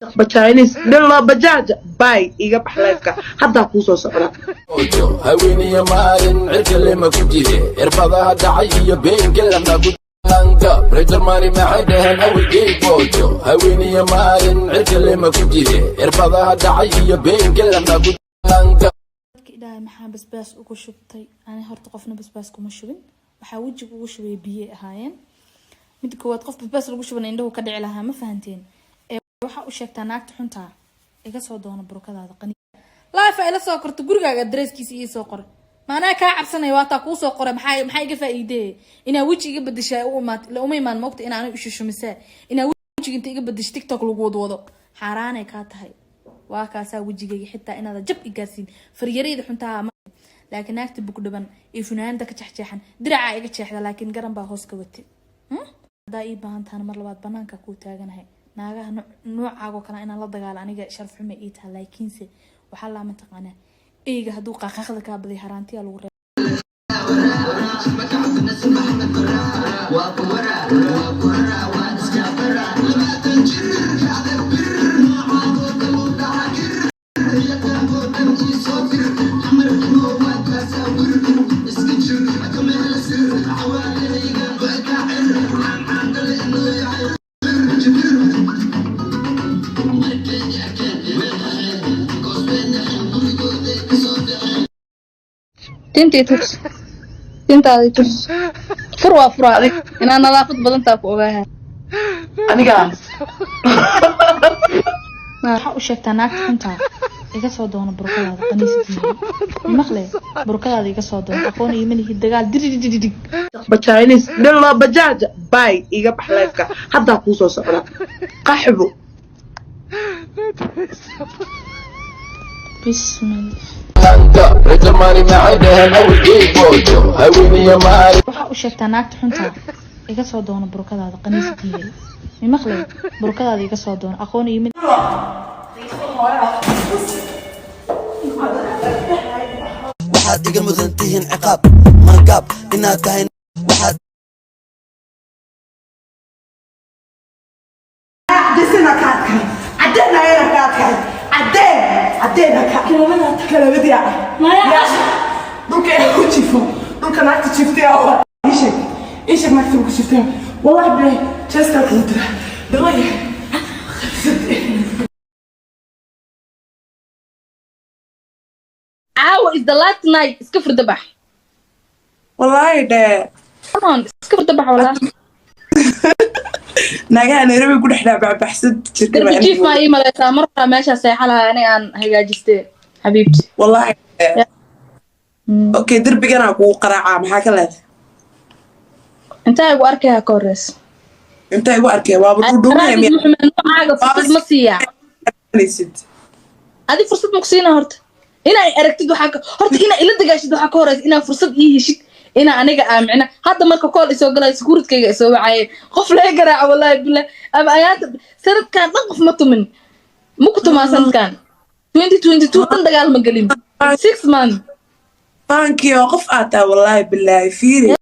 Chinese nilla bajaaj bay iga baxleefka hadda ku soo socda haweenaya maalin cirkale ma ku jire irbadaha dhacay iyo beenka lama gudlanka reermani maxay dhahan awgeey boojo haweenaya maalin cirkale ma ku jire irbadaha dhacay iyo beenka lama gudlanka ilaahay maxaa basbaas ugu shubtay aan horta qofna basbaas kuma shubin waxa wajiga ugu shubay biyo ahaayeen mid koowaad qof basbaas lagu shubana indhahu ka dhici lahaa ma fahanteen waxa u sheegtaa naagta xunta iga soo doono burkadaada qani laafa ila soo korto gurigaaga adresskiisa ii soo qor maana ka cabsanay waa taa ku soo qoray maxay iga faa'iideeyay ina wajiga bedeshay uma imaan moogta in aan u shishumisaa ina wajiga inta iga bedeshay TikTok lagu wado xaraanay ka tahay waa kaasa wajigayga xitaa inaad jab igaarsiin faryareeda xunta laakiin naagta bug dhaban ee funaanada ka jaxjeexan diraca iga jeexda laakiin garan baa hoos ka watay hadaa ii baahan tahay mar labaad banaanka ku taaganahay naagaha noocaago kale inaan la dagaalo aniga sharaf xumo ii tahay laakiinse waxa la ma taqaanaa eeyga haduu qaaqaqda ka baday haraantiya lagu reebo انت هذه ترس فروا عليك انا نظافه بدنتا ku ogahay aniga waxa u sheegtaa naagta xunta iga soo doono burkadaada qaniisada maqlay burkadaada iga soo doono aqoon iyo malihi dagaal dirig Chinese nilla bajaaj bay iga baxleefka hadda ku soo socda qaxbo bismillah reermani maxay dhahan awgeey boojo haweenaya maalin waxa u sheegtaa naagta xunta iga soo doono burkadaada qaniisada maqlay burkadaada iga soo doono aqoon iyo mid waxaad iga mudan tihiin ciqaab mangaab inaad tahay waxaad disina kaadka cadena ina kaadka cadena kalamada maya dhulka ay ku jifo dhulka naagta jiftay oo ايش مكتوب كشفتها والله بلاي جاستا كنت دغيا is the last night iskafur dabax والله ده طبعا iskafur dabax والله naga Nairobi ku dhaxla baxsad jirka jiif ma ii malaysaa marka meesha seexalaha inay aan hagaajistay xabiibti والله اوكي دربigana ku qaraaca maxaa ka leedahay انت ايغو اركيها كورس انت ايغو اركيها waa duuduubay noocaga fursad ma siiya adi fursad ma siina horta ina aragtid waxa horta ina ila dagaashid waxa ka horeys ina fursad ii heshid ina aniga aamina hadda marka kool isoo galay securityga isoo wacay qof la garaac wallahi billah ama ayaad sanadkan qof ma tumin ma ku tumaa sanadkan 2022 tan dagaal ma galin 6 months thank you qof aata wallahi billahi fiiri